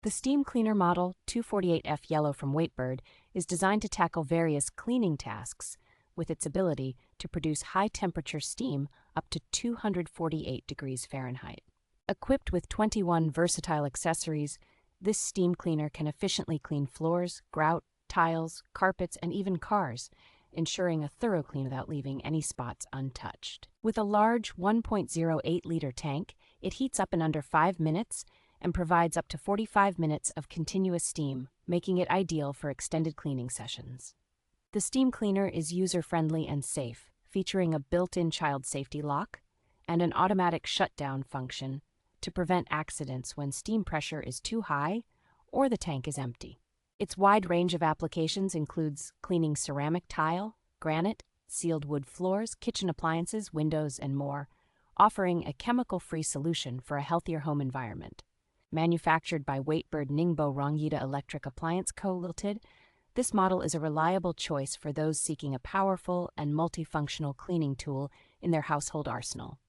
The steam cleaner model 248F-Yellow from Waitbird is designed to tackle various cleaning tasks with its ability to produce high-temperature steam up to 248 degrees Fahrenheit. Equipped with 21 versatile accessories, this steam cleaner can efficiently clean floors, grout, tiles, carpets, and even cars, ensuring a thorough clean without leaving any spots untouched. With a large 1.08-liter tank, it heats up in under 5 minutes and provides up to 45 minutes of continuous steam, making it ideal for extended cleaning sessions. The steam cleaner is user-friendly and safe, featuring a built-in child safety lock and an automatic shutdown function to prevent accidents when steam pressure is too high or the tank is empty. Its wide range of applications includes cleaning ceramic tile, granite, sealed wood floors, kitchen appliances, windows, and more, offering a chemical-free solution for a healthier home environment. Manufactured by Waitbird Ningbo Rongita Electric Appliance Co. Ltd., this model is a reliable choice for those seeking a powerful and multifunctional cleaning tool in their household arsenal.